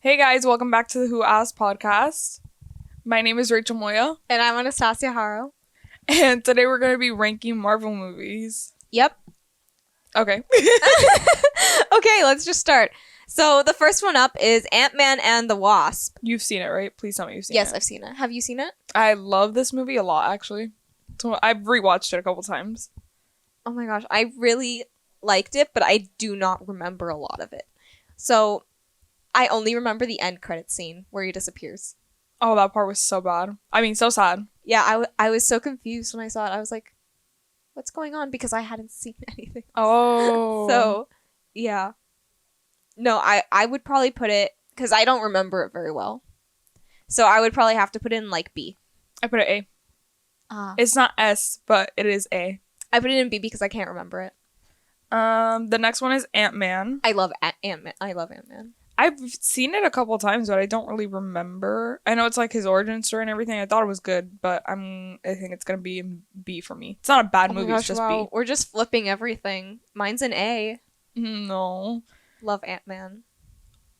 Hey guys, welcome back to the Who Asked podcast. My name is Rachel Moya, And I'm Anastasia Haro. and today we're going to be ranking Marvel movies. Yep. Okay. Okay, let's just start. So the first one up is Ant-Man and the Wasp. You've seen it, right? Please tell me you've seen Yes, it. I've seen it. Have you seen it? I love this movie a lot, actually. So I've rewatched it a couple times. Oh my gosh, I really liked it, but I do not remember a lot of it. So I only remember the end credit scene where he disappears. Oh, that part was so bad. I mean, so sad. Yeah, I was so confused when I saw it. I was like, what's going on? Because I hadn't seen anything. Oh. So, yeah. No, I would probably put it, because I don't remember it very well. So I would probably have to put it in like B. I put it A. It's not S, but it is A. I put it in B because I can't remember it. The next one is Ant-Man. I love Ant-Man. I love Ant-Man. I've seen it a couple times, but I don't really remember. I know it's like his origin story and everything. I thought it was good, but I think it's gonna be in B for me. It's not a bad movie. It's just B. We're just flipping everything. Mine's an A. No. Love Ant-Man.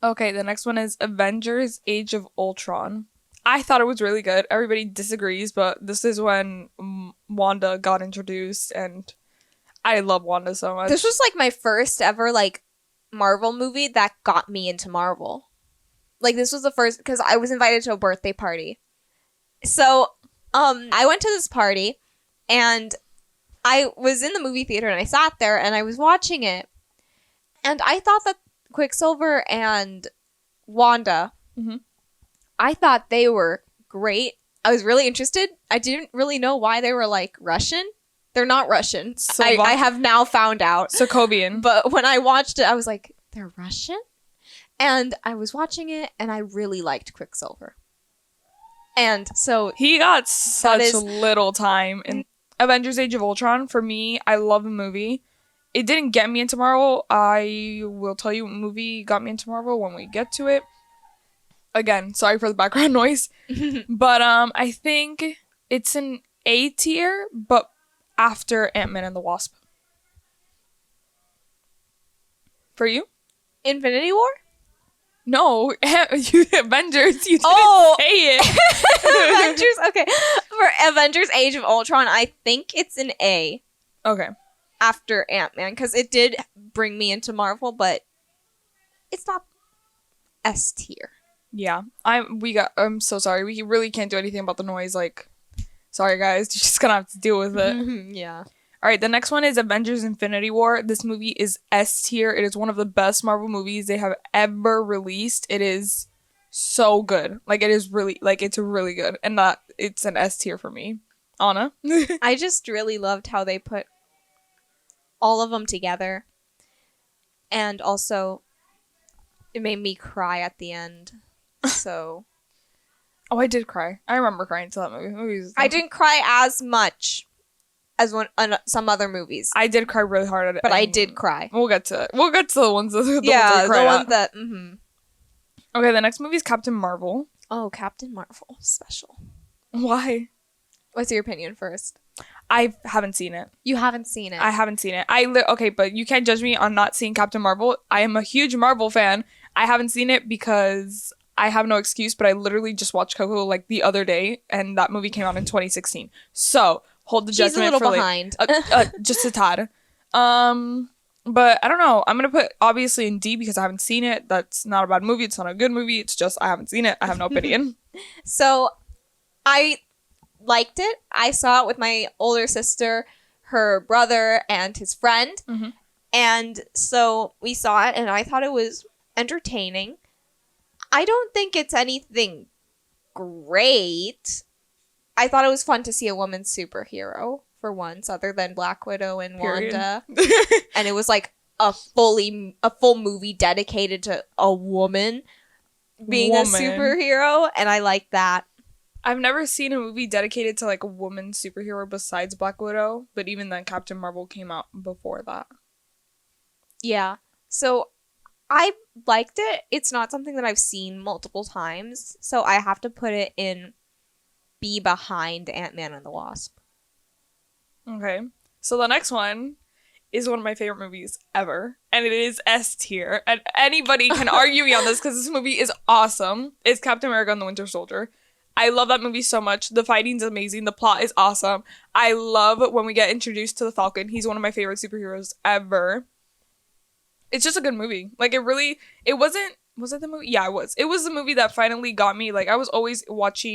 Okay, the next one is Avengers: Age of Ultron. I thought it was really good. Everybody disagrees, but this is when Wanda got introduced, and I love Wanda so much. This was like my first ever like Marvel movie that got me into Marvel. Like this was the first, because I was invited to a birthday party. So I went to this party and I was in the movie theater and I sat there and I was watching it. And I thought that Quicksilver and Wanda, I thought they were great. I was really interested. I didn't really know why they were like Russian. They're not Russian. I have now found out. Sokovian. But when I watched it, I was like, they're Russian? And I was watching it and I really liked Quicksilver. And so he got such little time in Avengers: Age of Ultron. For me, I love the movie. It didn't get me into Marvel. I will tell you what movie got me into Marvel when we get to it. Again, sorry for the background noise. But I think it's an A tier, but after Ant-Man and the Wasp. For you? Infinity War? No, Avengers. You didn't say it. Avengers, okay. For Avengers Age of Ultron, I think it's an A. Okay. After Ant-Man, because it did bring me into Marvel, but it's not S tier. Yeah. I'm so sorry. We really can't do anything about the noise. Like, sorry guys. You're just gonna have to deal with it. Yeah. All right, the next one is Avengers: Infinity War. This movie is S tier. It is one of the best Marvel movies they have ever released. It is so good. Like, it is really, like, it's really good. And it's an S tier for me. Anna? I just really loved how they put all of them together. And also, it made me cry at the end. So. Oh, I did cry. I remember crying to that movie. I didn't cry as much as some other movies. I did cry really hard at it. But I did cry. We'll get to the ones that ones we the cried ones at. that. Okay, the next movie is Captain Marvel. Oh, Captain Marvel special. Why? What's your opinion first? I haven't seen it. You haven't seen it. I haven't seen it. Okay, but you can't judge me on not seeing Captain Marvel. I am a huge Marvel fan. I haven't seen it because I have no excuse, but I literally just watched Coco like the other day, and that movie came out in 2016. So hold the judgment. She's a little for behind. Just a tad. But I don't know. I'm gonna put obviously in D because I haven't seen it. That's not a bad movie. It's not a good movie. It's just I haven't seen it. I have no opinion. So I liked it. I saw it with my older sister, her brother, and his friend. And so we saw it, and I thought it was entertaining. I don't think it's anything great. I thought it was fun to see a woman superhero for once, other than Black Widow and Wanda. And it was like a full movie dedicated to a woman being a superhero, and I like that. I've never seen a movie dedicated to like a woman superhero besides Black Widow, but even then Captain Marvel came out before that. Yeah. So I liked it. It's not something that I've seen multiple times, so I have to put it in B behind Ant-Man and the Wasp. Okay. So the next one is one of my favorite movies ever. And it is S tier. And anybody can argue me on this because this movie is awesome. It's Captain America and the Winter Soldier. I love that movie so much. The fighting's amazing. The plot is awesome. I love when we get introduced to the Falcon. He's one of my favorite superheroes ever. It's just a good movie. Like, it wasn't, was it the movie? Yeah, it was. It was the movie that finally got me. Like, I would always watch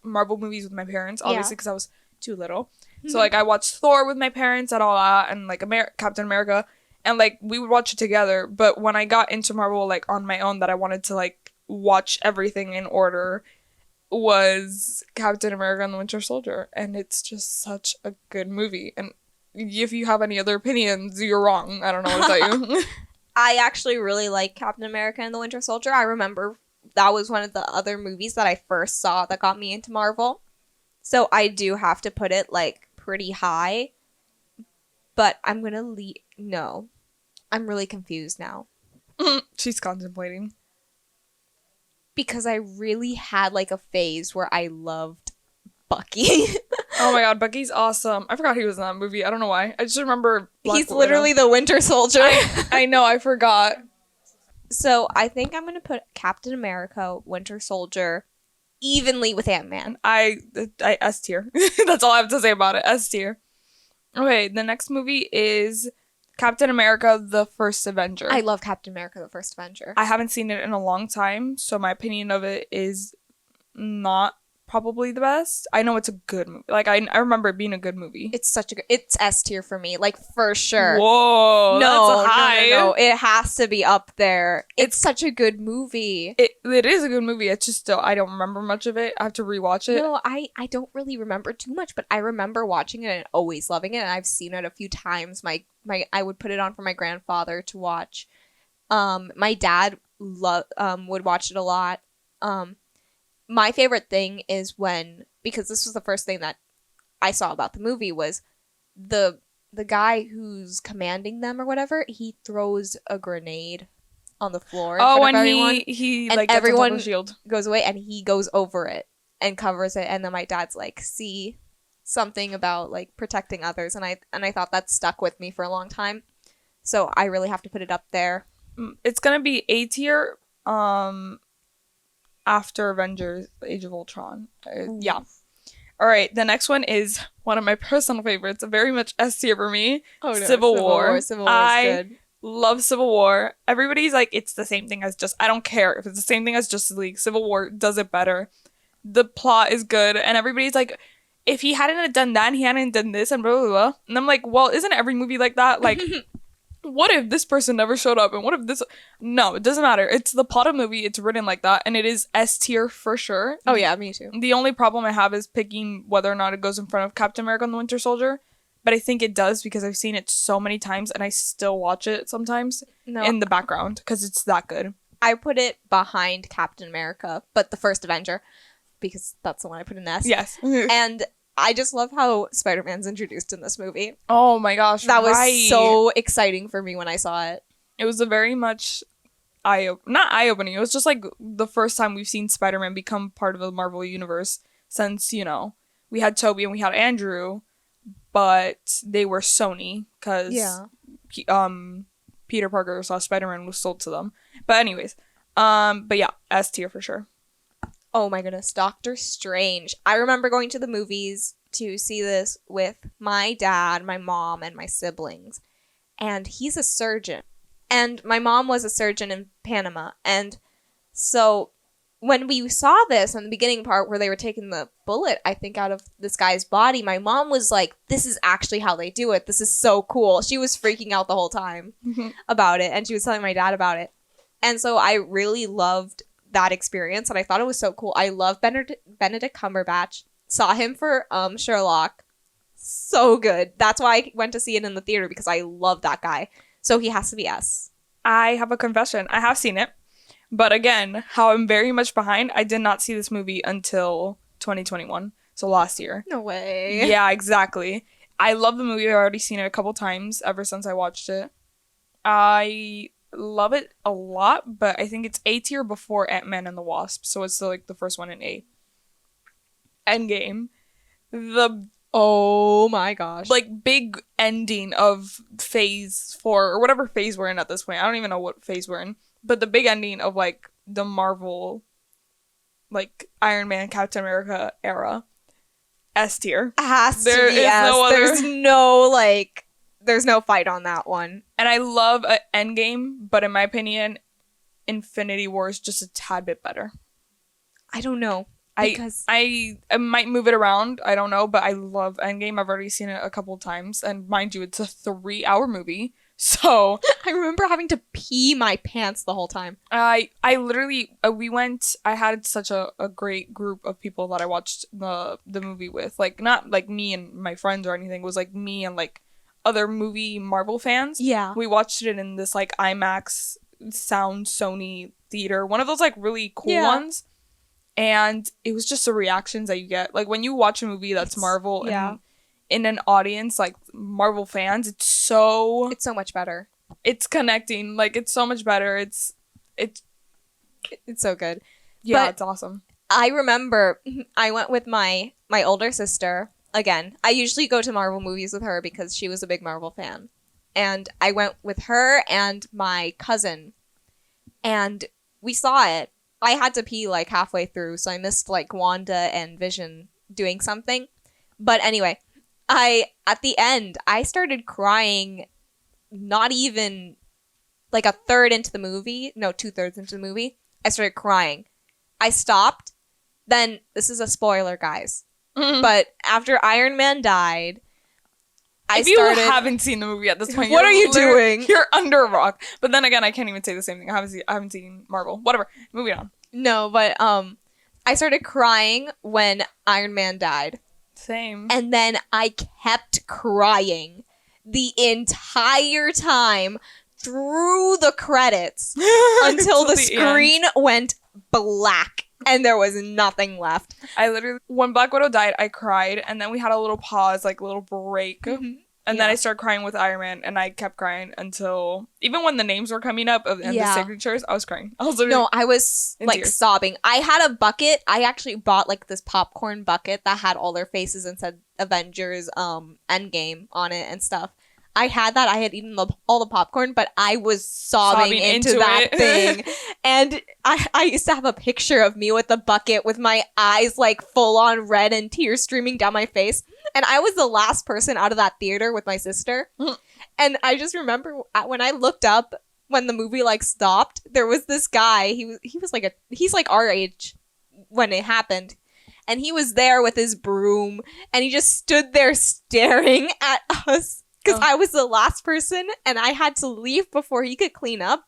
Marvel movies with my parents, obviously, because I was too little. So, like, I watched Thor with my parents and all that, and, like, Captain America, and, like, we would watch it together. But when I got into Marvel, like, on my own, that I wanted to, like, watch everything in order, was Captain America and the Winter Soldier. And it's just such a good movie. And if you have any other opinions, you're wrong. I don't know what to tell you. I actually really like Captain America and the Winter Soldier. I remember that was one of the other movies that I first saw that got me into Marvel. So I do have to put it, like, pretty high. But I'm gonna no. I'm really confused now. She's contemplating. Because I really had, like, a phase where I loved Bucky. Oh my god, Bucky's awesome. I forgot he was in that movie. I don't know why. I just remember He's literally the Winter Soldier. I know, I forgot. So I think I'm going to put Captain America, Winter Soldier, evenly with Ant-Man. I S tier. That's all I have to say about it. S tier. Okay, the next movie is Captain America, the First Avenger. I love Captain America, the First Avenger. I haven't seen it in a long time, so my opinion of it is not probably the best. I know it's a good movie. Like, I remember it being a good movie. It's it's S tier for me, like, for sure. Whoa, that's high. No. It has to be up there. It's such a good movie. It is a good movie. It's just still, I don't remember much of it. I have to rewatch it. No, I don't really remember too much, but I remember watching it and always loving it, and I've seen it a few times. I would put it on for my grandfather to watch. My dad would watch it a lot. My favorite thing is because this was the first thing that I saw about the movie, was the guy who's commanding them or whatever, he throws a grenade on the floor in front of everyone. he and like everyone shield goes away and he goes over it and covers it, and then my dad's like, see, something about, like, protecting others, and I thought that stuck with me for a long time. So I really have to put it up there. It's gonna be A tier. After Avengers Age of Ultron. Yeah. All right, the next one is one of my personal favorites, very much S tier for me. Oh, no. Civil War. Civil War is good. Love Civil War. Everybody's like, it's the same thing as I don't care if it's the same thing as Justice League. Civil War does it better. The plot is good, and everybody's like, if he hadn't done that, and he hadn't done this, and blah, blah, blah. And I'm like, well, isn't every movie like that? Like, what if this person never showed up? And what if this... No, it doesn't matter. It's the plot of the movie. It's written like that. And it is S tier for sure. Oh, yeah, me too. The only problem I have is picking whether or not it goes in front of Captain America and the Winter Soldier. But I think it does because I've seen it so many times and I still watch it sometimes in the background because it's that good. I put it behind Captain America, but the First Avenger, because that's the one I put in S. Yes. And I just love how Spider-Man's introduced in this movie. Oh my gosh, that was so exciting for me when I saw it. It was a very much not eye-opening. It was just like the first time we've seen Spider-Man become part of the Marvel universe since, we had Tobey and we had Andrew, but they were Sony because Peter Parker / Spider-Man was sold to them. But anyways, but yeah, S tier for sure. Oh my goodness, Doctor Strange. I remember going to the movies to see this with my dad, my mom, and my siblings. And he's a surgeon. And my mom was a surgeon in Panama. And so when we saw this in the beginning part where they were taking the bullet, I think, out of this guy's body, my mom was like, this is actually how they do it. This is so cool. She was freaking out the whole time about it. And she was telling my dad about it. And so I really loved that experience, and I thought it was so cool. I love Benedict Cumberbatch. Saw him for Sherlock. So good. That's why I went to see it in the theater, because I love that guy. So he has to be S. I have a confession. I have seen it. But again, how I'm very much behind, I did not see this movie until 2021. So last year. No way. Yeah, exactly. I love the movie. I've already seen it a couple times ever since I watched it. I love it a lot, but I think it's A tier before Ant-Man and the Wasp, so it's the first one in A. Endgame. The Oh my gosh. Like, big ending of phase 4 or whatever phase we're in at this point. I don't even know what phase we're in. But the big ending of, like, the Marvel, like, Iron Man, Captain America era. S tier. Has There to be is S. no other. There's no fight on that one. And I love Endgame, but in my opinion, Infinity War is just a tad bit better. I don't know. Because I might move it around. I don't know, but I love Endgame. I've already seen it a couple of times. And mind you, it's a 3-hour movie. So I remember having to pee my pants the whole time. I literally, I had such a great group of people that I watched the movie with. Like, not like me and my friends or anything. It was like me and like other movie Marvel fans. Yeah. We watched it in this like IMAX sound Sony theater. One of those like really cool ones. And it was just the reactions that you get. Like, when you watch a movie that's Marvel and in an audience, like, Marvel fans, it's so much better. It's connecting. Like, it's so much better. It's so good. Yeah, but it's awesome. I remember I went with my older sister. Again, I usually go to Marvel movies with her because she was a big Marvel fan. And I went with her and my cousin. And we saw it. I had to pee like halfway through, so I missed like Wanda and Vision doing something. But anyway, at the end, I started crying not even like a third into the movie. No, 2/3 into the movie. I started crying. I stopped. Then, this is a spoiler, guys. Mm-hmm. But after Iron Man died, if you haven't seen the movie at this point, what are you doing? You're under a rock. But then again, I can't even say the same thing. I haven't seen Marvel. Whatever. Moving on. No, but I started crying when Iron Man died. Same. And then I kept crying the entire time through the credits until the screen went black. And there was nothing left. When Black Widow died, I cried, and then we had a little pause, like a little break. Mm-hmm. And then I started crying with Iron Man, and I kept crying until, even when the names were coming up and the signatures, I was crying. I was like tears. Sobbing. I had a bucket. I actually bought like this popcorn bucket that had all their faces and said Avengers Endgame on it and stuff. I had that. I had eaten all the popcorn, but I was sobbing into that thing. And I used to have a picture of me with the bucket with my eyes like full on red and tears streaming down my face. And I was the last person out of that theater with my sister. And I just remember when I looked up when the movie like stopped, there was this guy. He's like our age when it happened. And he was there with his broom and he just stood there staring at us. Because I was the last person and I had to leave before he could clean up.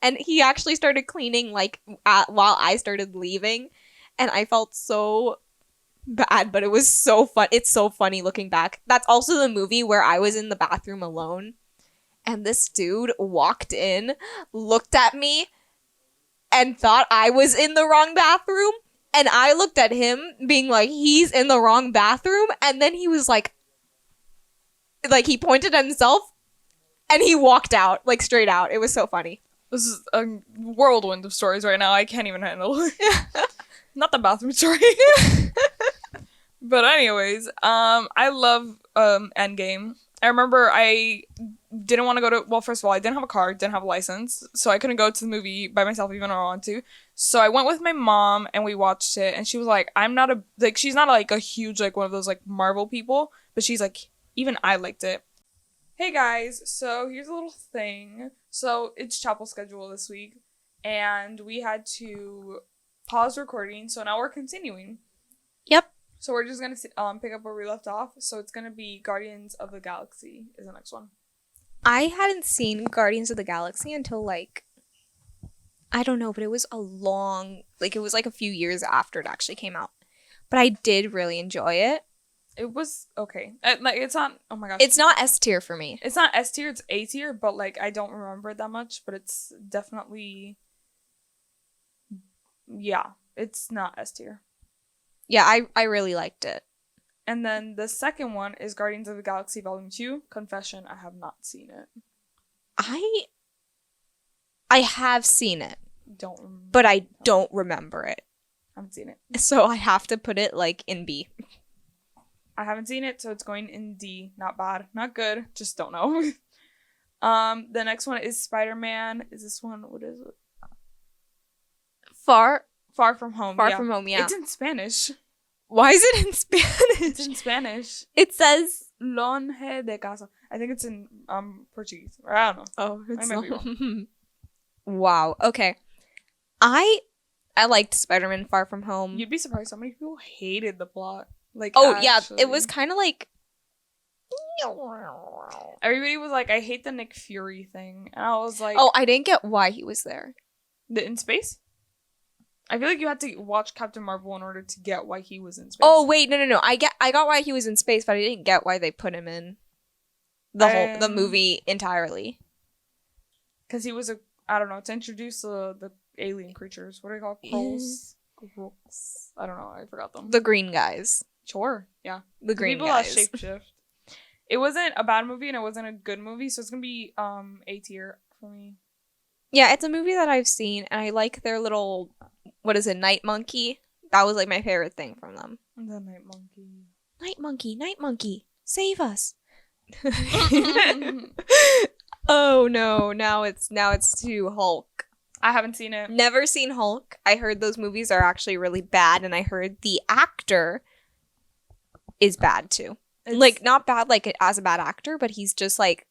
And he actually started cleaning like while I started leaving. And I felt so bad, but it was so fun. It's so funny looking back. That's also the movie where I was in the bathroom alone. And this dude walked in, looked at me, and thought I was in the wrong bathroom. And I looked at him being like, he's in the wrong bathroom. And then he was like he pointed at himself and he walked out, like straight out. It was so funny. This is a whirlwind of stories right now. I can't even handle it. Not the bathroom story. But anyways, I love Endgame. I remember I didn't want to go to, well, first of all, I didn't have a car, didn't have a license, so I couldn't go to the movie by myself even though I wanted to. So I went with my mom and we watched it, and she was like, she's not like a huge, like one of those like Marvel people, but she's like, even I liked it. Hey guys, so here's a little thing. So it's chapel schedule this week, and we had to pause recording, so now we're continuing. Yep. So we're just gonna pick up where we left off. So it's gonna be Guardians of the Galaxy is the next one. I hadn't seen Guardians of the Galaxy until like, I don't know, but it was it was like a few years after it actually came out. But I did really enjoy it. It was okay. Like, it's not, oh my gosh. It's not S tier for me. It's not S tier, it's A tier, but like I don't remember it that much, but it's definitely, yeah, it's not S tier. Yeah, I really liked it. And then the second one is Guardians of the Galaxy Volume 2. Confession, I have not seen it. I have seen it. Don't remember. But I don't remember it. I haven't seen it. So I have to put it like in B. I haven't seen it, so it's going in D. Not bad. Not good. Just don't know. The next one is Spider-Man. Is this one? What is it? Far From Home. From Home, yeah. It's in Spanish. Why is it in Spanish? It's in Spanish. It says Longe de casa. I think it's in Portuguese. Or I don't know. Oh, it's I might be wrong. Wow. Okay. I liked Spider-Man Far From Home. You'd be surprised how many people hated the plot. Like, oh, actually. yeah. It was kind of like... Everybody was like, I hate the Nick Fury thing. And I was like... Oh, I didn't get why he was there. In space? I feel like you had to watch Captain Marvel in order to get why he was in space. Oh, wait. No. I got why he was in space, but I didn't get why they put him in the movie entirely. Because he was I don't know, to introduce the alien creatures. What are they called? Krulls? I don't know. I forgot them. The green guys. Sure. Yeah. The green people guys. That shapeshift. It wasn't a bad movie and it wasn't a good movie, so it's gonna be A tier for me. Yeah, it's a movie that I've seen, and I like their little, what is it, Night Monkey? That was like my favorite thing from them. The Night Monkey. Night Monkey, save us. Oh no, now it's to Hulk. I haven't seen it. Never seen Hulk. I heard those movies are actually really bad, and I heard the actor is bad too. Like, not bad like as a bad actor, but he's just like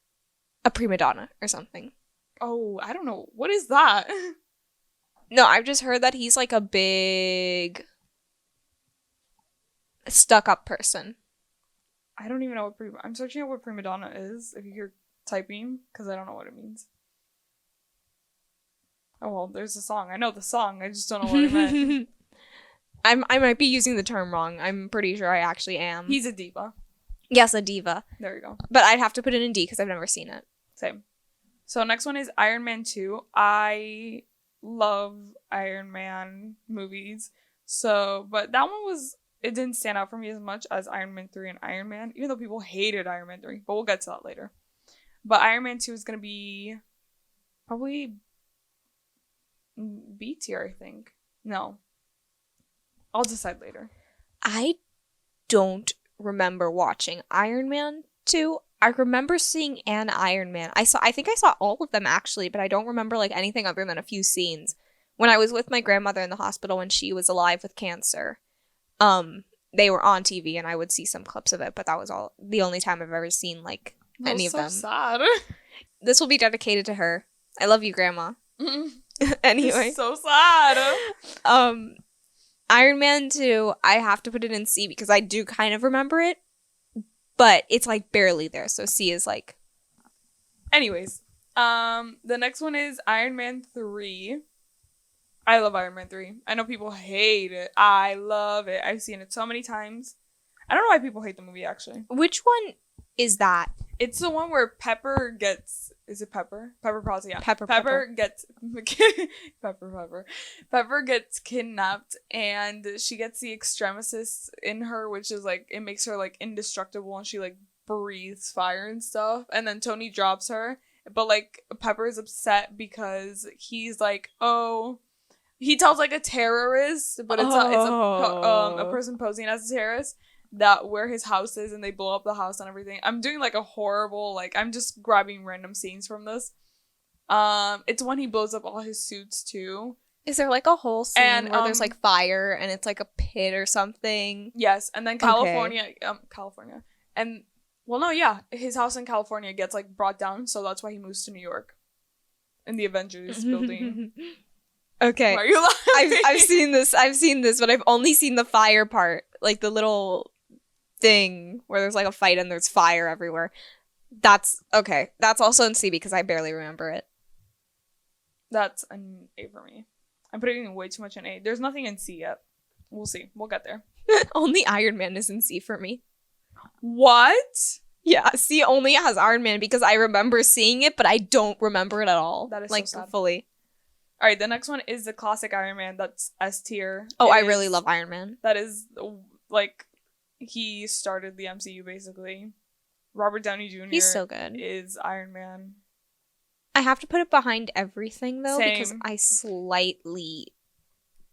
a prima donna or something. Oh, I don't know. What is that? No, I've just heard that he's like a big stuck-up person. I don't even know what I'm searching out what prima donna is, if you're typing, because I don't know what it means. Oh, well, there's a song. I know the song. I just don't know what it meant. I might be using the term wrong. I'm pretty sure I actually am. He's a diva. Yes, a diva. There you go. But I'd have to put it in D because I've never seen it. Same. So next one is Iron Man 2. I love Iron Man movies. So, but that one it didn't stand out for me as much as Iron Man 3 and Iron Man, even though people hated Iron Man 3, but we'll get to that later. But Iron Man 2 is going to be probably B tier, I think. No. I'll decide later. I don't remember watching Iron Man 2. I remember seeing an Iron Man. I think I saw all of them actually, but I don't remember like anything other than a few scenes. When I was with my grandmother in the hospital when she was alive with cancer, they were on TV and I would see some clips of it, but that was the only time I've ever seen like any of them. Sad. This will be dedicated to her. I love you, Grandma. Anyway. It's so sad. Iron Man 2, I have to put it in C because I do kind of remember it, but it's like barely there. So C is like. Anyways, the next one is Iron Man 3. I love Iron Man 3. I know people hate it. I love it. I've seen it so many times. I don't know why people hate the movie, actually. Which one is that? It's the one where Pepper gets... Is it Pepper? Pepper Potts, yeah. Pepper gets... Pepper gets kidnapped, and she gets the extremesis in her, which is, like, it makes her, like, indestructible, and she, like, breathes fire and stuff. And then Tony drops her. But, like, Pepper is upset because he's like, oh... He tells, like, a terrorist, but it's a person posing as a terrorist, that where his house is, and they blow up the house and everything. I'm doing, like, a horrible, like, I'm just grabbing random scenes from this. It's when he blows up all his suits, too. Is there, like, a whole scene where there's, like, fire, and it's, like, a pit or something? Yes, and then California. And, well, no, yeah, his house in California gets, like, brought down, so that's why he moves to New York. In the Avengers building. Okay. Why are you laughing? I've seen this, but I've only seen the fire part. Like, the little thing where there's, like, a fight and there's fire everywhere. That's, okay. That's also in C because I barely remember it. That's an A for me. I'm putting way too much in A. There's nothing in C yet. We'll see. We'll get there. Only Iron Man is in C for me. What? Yeah, C only has Iron Man because I remember seeing it, but I don't remember it at all. That is like, so sad. Fully. All right, the next one is the classic Iron Man. That's S tier. Oh, I really love Iron Man. That is, like, he started the MCU, basically. Robert Downey Jr. He's so good. Is Iron Man. I have to put it behind everything, though, Same. because I slightly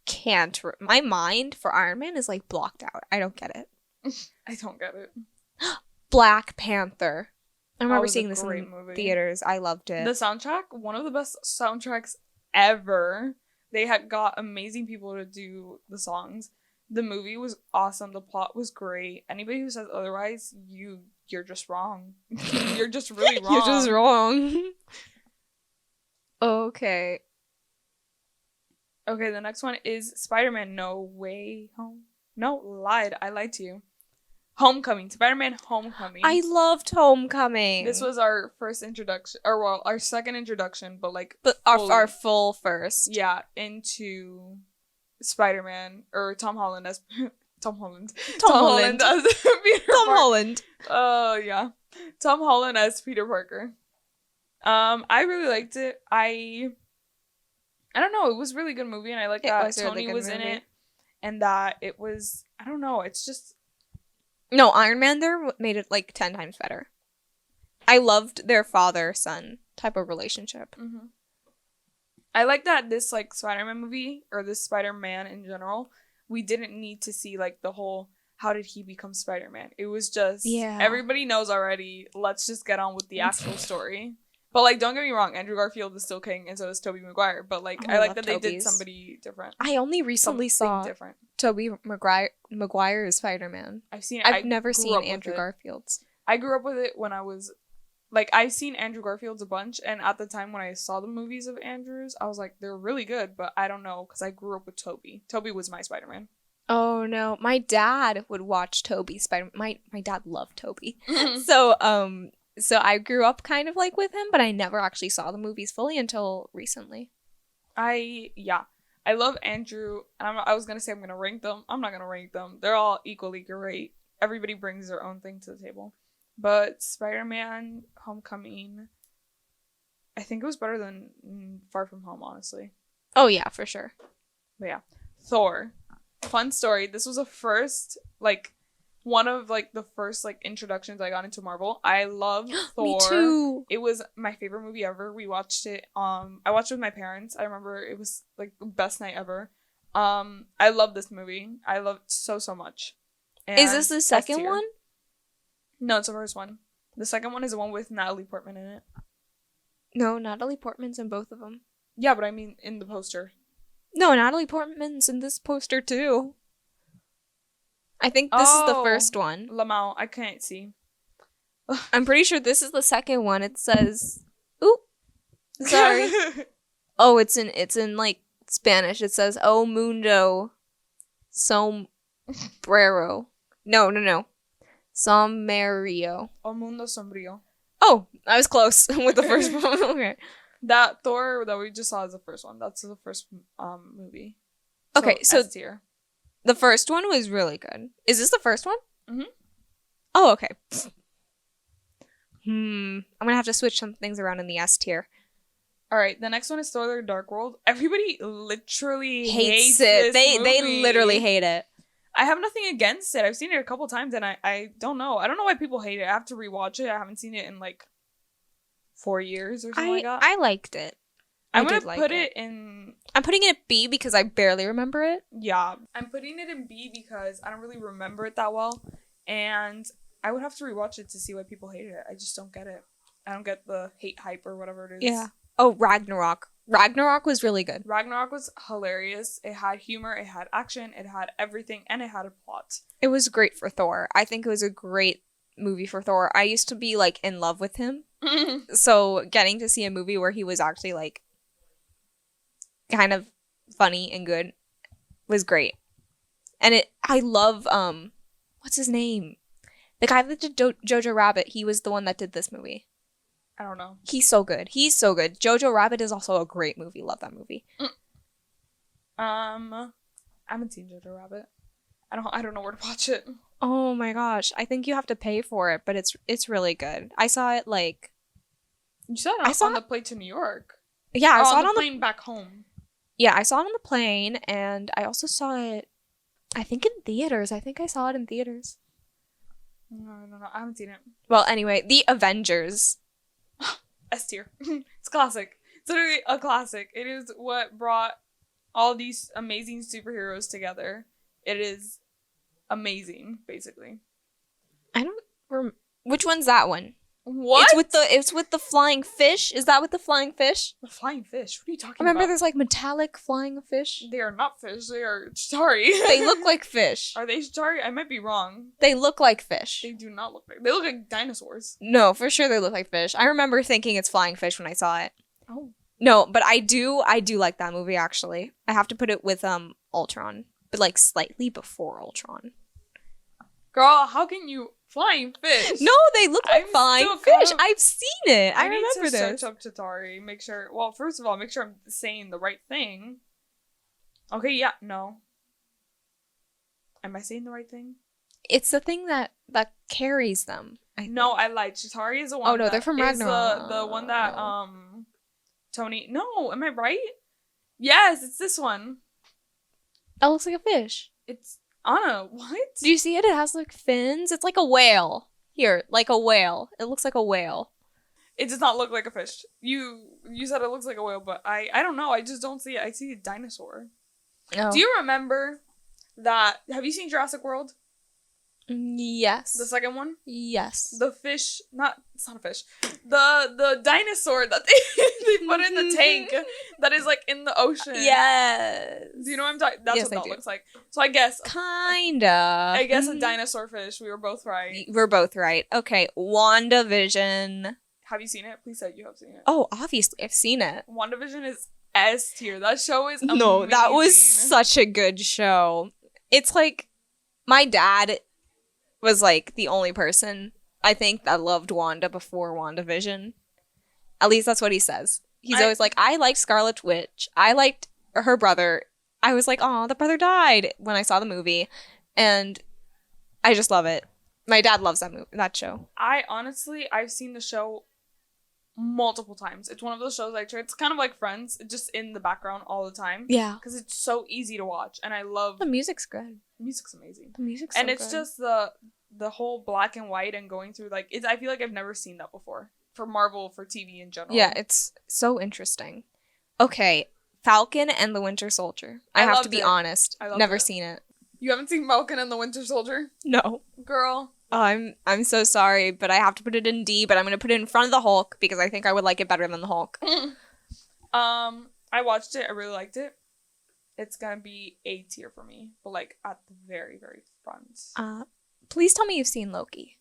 can't. My mind for Iron Man is, like, blocked out. I don't get it. I don't get it. Black Panther. I remember was a seeing this in great movie. theaters. I loved it. The soundtrack, one of the best soundtracks ever. They had got amazing people to do the songs. The movie was awesome. The plot was great. Anybody who says otherwise, you're just wrong. You're just really wrong. You're just wrong. Okay. Okay, the next one is Spider-Man No Way Home. No, lied. I lied to you. Homecoming. Spider-Man Homecoming. I loved Homecoming. This was our first introduction, or well, our second introduction, but like our full first. Yeah, into Spider-Man or Tom Holland as Tom Holland. Tom Holland as Peter Tom Parker. Holland. Oh yeah, Tom Holland as Peter Parker. I really liked it. I don't know. It was a really good movie, and I like that Tony was in it, and that it was. I don't know. It's just. No, Iron Man there made it like 10 times better. I loved their father-son type of relationship. Mm-hmm. I like that this like Spider-Man movie, or this Spider-Man in general, we didn't need to see like the whole how did he become Spider-Man. It was just everybody knows already. Let's just get on with the actual story. But like, don't get me wrong, Andrew Garfield is still king, and so is Tobey Maguire. But like, I like that they did somebody different. I only recently saw Tobey Maguire as Spider-Man. I've seen it. I've never seen Andrew Garfield's. I grew up with it when I was like, I've seen Andrew Garfield's a bunch, and at the time when I saw the movies of Andrew's, I was like, they're really good, but I don't know because I grew up with Tobey. Tobey was my Spider-Man. Oh no, my dad would watch Tobey Spider. My dad loved Tobey, so I grew up kind of like with him, but I never actually saw the movies fully until recently. I love Andrew, and I was gonna say I'm gonna rank them. I'm not gonna rank them. They're all equally great. Everybody brings their own thing to the table. But Spider-Man Homecoming, I think it was better than Far From Home, honestly. Oh yeah, for sure. But yeah, Thor. Fun story. This was one of like the first like introductions I got into Marvel. I love Thor. Me too. It was my favorite movie ever. We watched it. I watched it with my parents. I remember it was like the best night ever. I love this movie. I love it so much. And is this the second one? No, it's the first one. The second one is the one with Natalie Portman in it. No, Natalie Portman's in both of them. Yeah, but I mean in the poster. No, Natalie Portman's in this poster too. I think this is the first one. Lamau, I can't see. I'm pretty sure this is the second one. It says, "Oop, sorry." Oh, it's in like Spanish. It says, "O mundo sombrero." No. Sombrío. O mundo sombrío. Oh, I was close with the first one. Okay. That Thor that we just saw is the first one. That's the first movie. Okay, so S-tier. The first one was really good. Is this the first one? Mm-hmm. Oh, okay. I'm gonna have to switch some things around in the S tier. All right, the next one is Thor: The Dark World. Everybody literally hates it. They literally hate it. I have nothing against it. I've seen it a couple times, and I don't know. I don't know why people hate it. I have to rewatch it. I haven't seen it in like 4 years or something like that. I liked it. I'm gonna put it in. I'm putting it at B because I barely remember it. Yeah, I'm putting it in B because I don't really remember it that well, and I would have to rewatch it to see why people hate it. I just don't get it. I don't get the hate hype or whatever it is. Yeah. Oh, Ragnarok. Ragnarok was really good. Ragnarok was hilarious. It had humor, it had action, it had everything, and it had a plot. It was great for Thor. I think it was a great movie for Thor. I used to be like in love with him. So getting to see a movie where he was actually like kind of funny and good was great. And I love what's his name? The guy that did Jojo Rabbit. He was the one that did this movie. I don't know. He's so good. Jojo Rabbit is also a great movie. Love that movie. I haven't seen Jojo Rabbit. I don't know where to watch it. Oh my gosh. I think you have to pay for it, but it's really good. I saw it like you saw it on the plane to New York. Yeah, I saw it on the plane back home. Yeah, I saw it on the plane, and I also saw it I think in theaters. I think I saw it in theaters. No, I haven't seen it. Well, anyway, The Avengers. S tier. It's classic. It's literally a classic. It is what brought all these amazing superheroes together. It is amazing, basically. I don't remember. Which one's that one? What? It's with the flying fish. Is that with the flying fish? The flying fish? What are you talking Remember about? there's like metallic flying fish? They are not fish. They are Chitauri. They look like fish. Are they Chitauri? I might be wrong. They look like fish. They do not look like... They look like dinosaurs. No, for sure they look like fish. I remember thinking it's flying fish when I saw it. Oh. No, but I do like that movie, actually. I have to put it with Ultron, but like slightly before Ultron. Girl, how can you... Flying fish? No, they look like flying fish. I've seen it. I remember this. I need to search up Chitauri. Make sure... Well, first of all, make sure I'm saying the right thing. Okay, yeah, no. Am I saying the right thing? It's the thing that carries them. No, I lied. Chitauri is the one. Oh no, they're from Ragnarok. The one that Tony. No, am I right? Yes, it's this one. That looks like a fish. It's Anna. What? Do you see it? It has like fins. It's like a whale. Here, like a whale. It looks like a whale. It does not look like a fish. You said it looks like a whale, but I don't know. I just don't see it. I see a dinosaur. Oh. Do you remember that? Have you seen Jurassic World? Yes. The second one? Yes. The fish, it's not a fish. The dinosaur that they put in the tank that is like in the ocean. Yes. Do you know what I'm talking? That's yes, what that looks like. So I guess kinda. I guess a dinosaur fish. We were both right. We're both right. Okay, WandaVision. Have you seen it? Please say you have seen it. Oh, obviously I've seen it. WandaVision is S tier. That show is amazing. No, that was such a good show. It's like my dad was like the only person I think that loved Wanda before WandaVision. At least that's what he says. He's always like, I liked Scarlet Witch. I liked her brother. I was like, oh, the brother died when I saw the movie. And I just love it. My dad loves that show. I've seen the show multiple times. It's one of those shows it's kind of like Friends, just in the background all the time. Yeah. Because it's so easy to watch. And I love... The music's good. The music's amazing. The music's and so it's good. just the whole black and white and going through I feel like I've never seen that before for Marvel, for TV in general. Yeah, it's so interesting. Okay, Falcon and the Winter Soldier. I have to be honest. Never seen it. You haven't seen Falcon and the Winter Soldier? No. Girl. I'm so sorry, but I have to put it in D, but I'm going to put it in front of the Hulk because I think I would like it better than the Hulk. I watched it. I really liked it. It's going to be A tier for me, but at the very, very front. Please tell me you've seen Loki.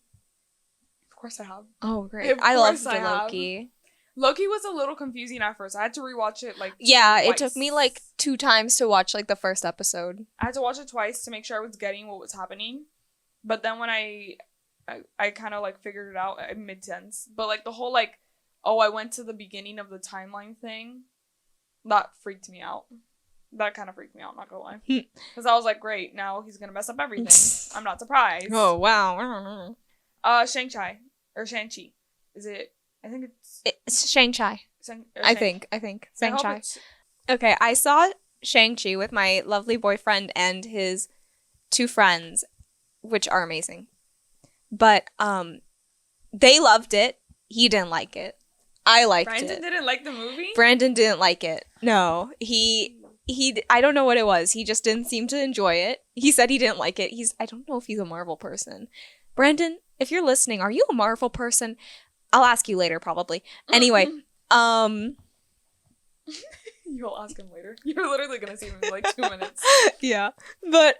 Of course I have. Oh, great. I loved Loki. Loki was a little confusing at first. I had to rewatch it Yeah, twice. It took me 2 times to watch the first episode. I had to watch it twice to make sure I was getting what was happening. But then when I kind of figured it out at mid-tense. But the whole I went to the beginning of the timeline thing, that freaked me out. That kind of freaked me out, not gonna lie. Because I was like, great, now he's gonna mess up everything. I'm not surprised. Oh, wow. Shang-Chi. Or Shang-Chi. Is it? I think it's Shang-Chi. I think. Shang-Chi. Okay, I saw Shang-Chi with my lovely boyfriend and his 2 friends, which are amazing. But, they loved it. He didn't like it. I liked it. Brandon didn't like the movie? Brandon didn't like it. No. He I don't know what it was. He just didn't seem to enjoy it. He said he didn't like it. I don't know if he's a Marvel person. Brandon, if you're listening, are you a Marvel person? I'll ask you later, probably. Anyway, You'll ask him later. You're literally gonna see him in 2 minutes. Yeah. But,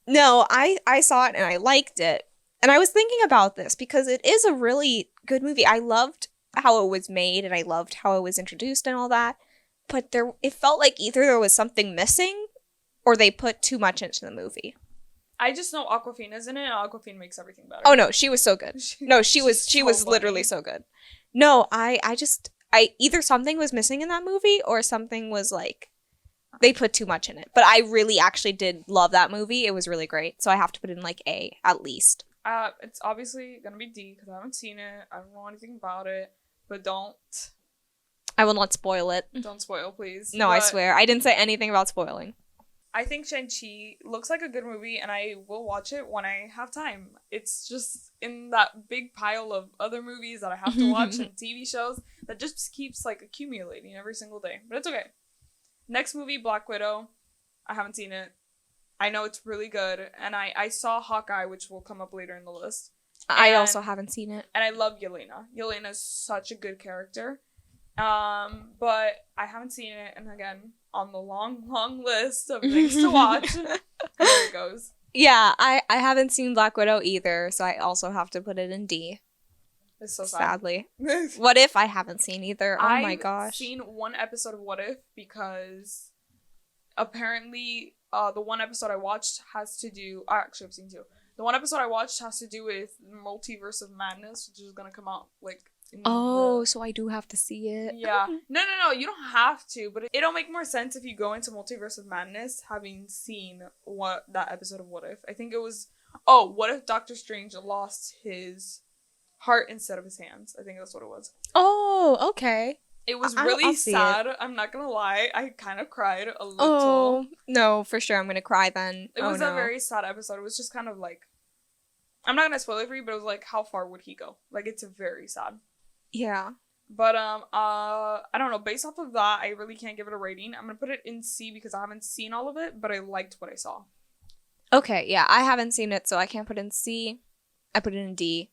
no, I saw it and I liked it. And I was thinking about this because it is a really good movie. I loved how it was made and I loved how it was introduced and all that. But it felt like either there was something missing or they put too much into the movie. I just know Awkwafina's in it and Awkwafina makes everything better. Oh no, she was so good. She was literally so good. No, I either something was missing in that movie or something was they put too much in it. But I really actually did love that movie. It was really great. So I have to put it in A at least. It's obviously gonna be D because I haven't seen it. I don't know anything about it. But don't. I will not spoil it. Don't spoil, please. No, I swear. I didn't say anything about spoiling. I think Shang-Chi looks like a good movie, and I will watch it when I have time. It's just in that big pile of other movies that I have to watch and TV shows that just keeps accumulating every single day. But it's okay. Next movie, Black Widow. I haven't seen it. I know it's really good. And I saw Hawkeye, which will come up later in the list. I also haven't seen it. And I love Yelena. Yelena's such a good character. But I haven't seen it. And again, on the long list of things to watch, there it goes. Yeah, I haven't seen Black Widow either, so I also have to put it in D. It's so sad. Sadly. What If I haven't seen either. Oh my gosh. I've seen one episode of What If because apparently the one episode I watched has to do... Actually, I've seen two. The one episode I watched has to do with Multiverse of Madness, which is going to come out like... So I do have to see it. Yeah. No, you don't have to, but it'll make more sense if you go into Multiverse of Madness having seen that episode of What If. I think it was... Oh, what if Doctor Strange lost his heart instead of his hands? I think that's what it was. Oh, okay. It was really sad. I'm not gonna lie. I kind of cried a little. Oh, no, for sure. I'm gonna cry then. It was a very sad episode. It was just kind of like... I'm not gonna spoil it for you, but it was like, how far would he go? Like, it's very sad. Yeah. But, I don't know. Based off of that, I really can't give it a rating. I'm gonna put it in C because I haven't seen all of it, but I liked what I saw. Okay, yeah. I haven't seen it, so I can't put it in C. I put it in D.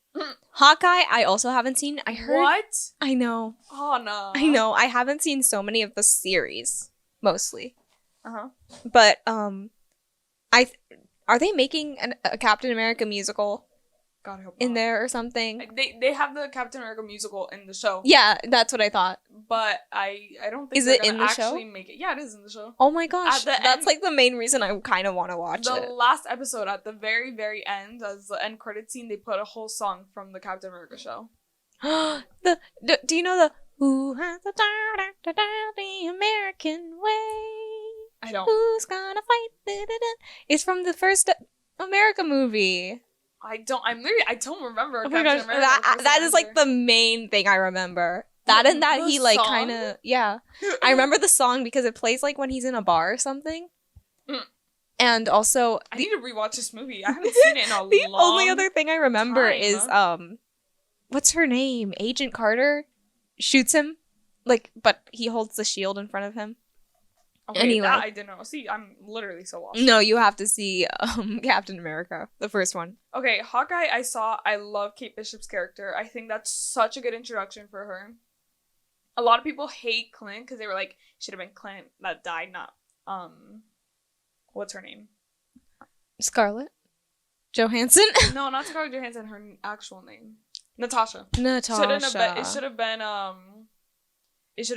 Hawkeye, I also haven't seen. I heard... What? I know. Oh, no. I know. I haven't seen so many of the series, mostly. Uh-huh. But, are they making a Captain America musical? God, I hope in not. there or something? They have the Captain America musical in the show. Yeah, that's what I thought. But I don't think is they're it in the actually show? Make it. Yeah, it is in the show. Oh my gosh, That's end, like the main reason I kind of want to watch it. The last episode, at the very, very end, as the end credit scene, they put a whole song from the Captain America show. Do you know the Who has the American way? I don't. Who's gonna fight? It's from the first America movie. I don't remember. Oh my gosh, that is like the main thing I remember. That and that he like kind of, yeah. I remember the song because it plays like when he's in a bar or something. And also, I need to rewatch this movie. I haven't seen it in a the long only other thing I remember time. Is what's her name? Agent Carter shoots him, like, but he holds the shield in front of him. Okay, anyway, that I didn't know. See, I'm literally so lost. No, you have to see Captain America, the first one. Okay, Hawkeye, I saw. I love Kate Bishop's character. I think that's such a good introduction for her. A lot of people hate Clint because they were like, should have been Clint that died, not what's her name? Scarlett Johansson? No, not Scarlett Johansson. Her actual name, Natasha. Natasha. It should have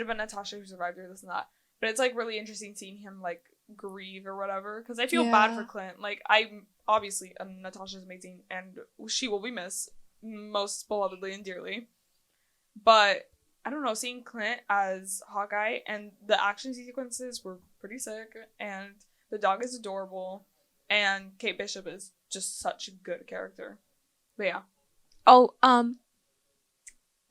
been Natasha who survived her. This and that. But it's like really interesting seeing him like grieve or whatever because I feel bad for Clint. Like obviously Natasha's amazing and she will be missed most belovedly and dearly. But I don't know, seeing Clint as Hawkeye and the action sequences were pretty sick and the dog is adorable and Kate Bishop is just such a good character. But yeah. Oh,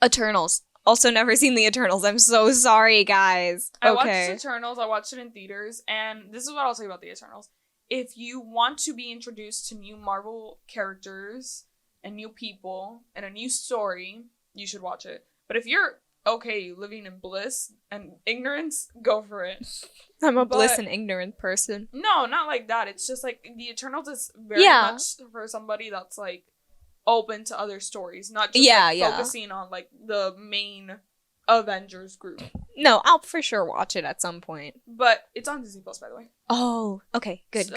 Eternals. Also never seen the Eternals. I'm so sorry, guys. I watched Eternals. I watched it in theaters. And this is what I'll say about the Eternals. If you want to be introduced to new Marvel characters and new people and a new story, you should watch it. But if you're okay living in bliss and ignorance, go for it. I'm a bliss and ignorant person. No, not like that. It's just like the Eternals is very much for somebody that's like open to other stories, not just focusing on like the main Avengers group. No, I'll for sure watch it at some point. But it's on Disney Plus, by the way. Oh, okay, good.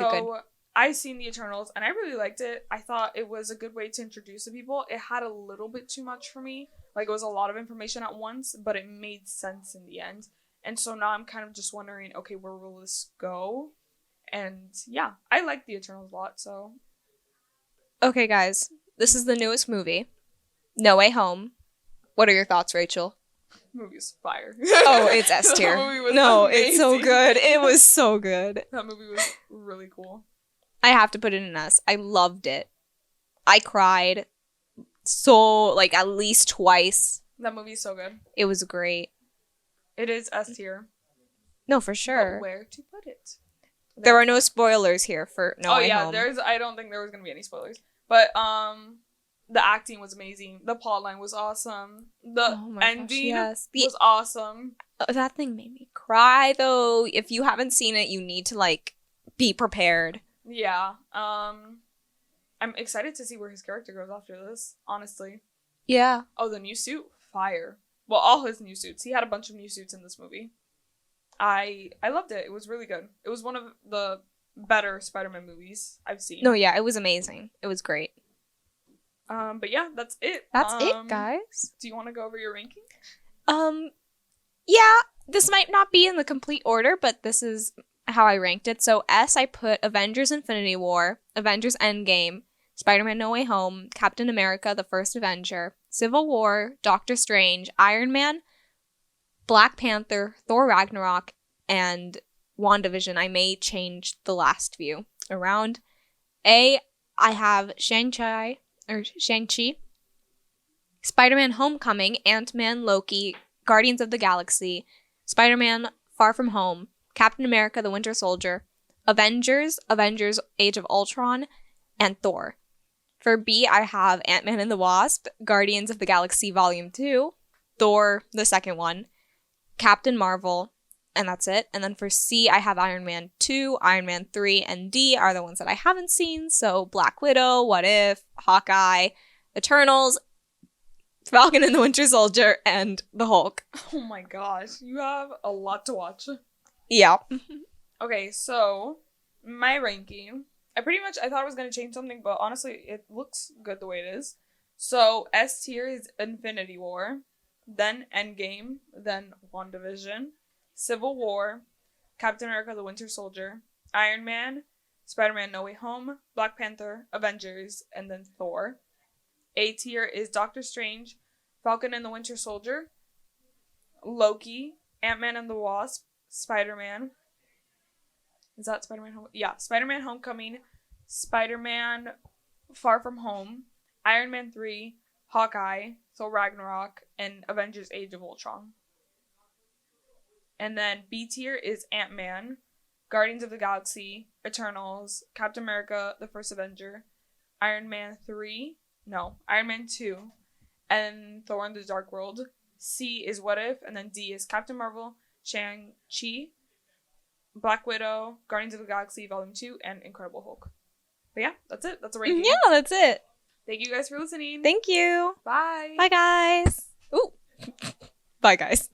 I've seen the Eternals and I really liked it. I thought it was a good way to introduce the people. It had a little bit too much for me. Like it was a lot of information at once, but it made sense in the end. And so now I'm kind of just wondering, okay, where will this go? And yeah, I like the Eternals a lot, so. Okay, guys. This is the newest movie, No Way Home. What are your thoughts, Rachel? The movie's fire. Oh, it's S tier. No, amazing. It's so good. It was so good. That movie was really cool. I have to put it in S. I loved it. I cried so, like, at least twice. That movie's so good. It was great. It is S tier. No, for sure. But where to put it? There are no spoilers here for No Way Home. I don't think there was going to be any spoilers. But the acting was amazing. The plotline was awesome. The ending was awesome. That thing made me cry, though. If you haven't seen it, you need to, like, be prepared. Yeah. I'm excited to see where his character goes after this, honestly. Yeah. Oh, the new suit? Fire. Well, all his new suits. He had a bunch of new suits in this movie. I loved it. It was really good. It was one of the better Spider-Man movies I've seen. No, yeah, it was amazing. It was great. But yeah, that's it. That's it, guys. Do you want to go over your ranking? Yeah, this might not be in the complete order, but this is how I ranked it. So S, I put Avengers Infinity War, Avengers Endgame, Spider-Man No Way Home, Captain America The First Avenger, Civil War, Doctor Strange, Iron Man, Black Panther, Thor Ragnarok, and WandaVision. I may change the last few around. A, I have Shang-Chi, Spider-Man Homecoming, Ant-Man, Loki, Guardians of the Galaxy, Spider-Man Far From Home, Captain America The Winter Soldier, Avengers Age of Ultron, and Thor. For B, I have Ant-Man and the Wasp, Guardians of the Galaxy Volume 2, Thor, the second one, Captain Marvel, and that's it. And then for C, I have Iron Man 2, Iron Man 3, and D are the ones that I haven't seen. So Black Widow, What If, Hawkeye, Eternals, Falcon and the Winter Soldier, and the Hulk. Oh my gosh, you have a lot to watch. Yeah. Okay, so my ranking. I thought I was going to change something, but honestly, it looks good the way it is. So S tier is Infinity War, then Endgame, then WandaVision, Civil War, Captain America the Winter Soldier, Iron Man, Spider-Man No Way Home, Black Panther, Avengers, and then Thor. A tier is Doctor Strange, Falcon and the Winter Soldier, Loki, Ant-Man and the Wasp, Spider-Man. Is that Spider-Man Home? Yeah, Spider-Man Homecoming, Spider-Man Far From Home, Iron Man 3, Hawkeye, Thor Ragnarok, and Avengers Age of Ultron. And then B tier is Ant-Man, Guardians of the Galaxy, Eternals, Captain America, The First Avenger, Iron Man 2, and Thor in the Dark World. C is What If, and then D is Captain Marvel, Shang-Chi, Black Widow, Guardians of the Galaxy Volume 2, and Incredible Hulk. But yeah, that's it. That's a ranking. Yeah, that's it. Thank you guys for listening. Thank you. Bye. Bye, guys. Ooh. Bye, guys.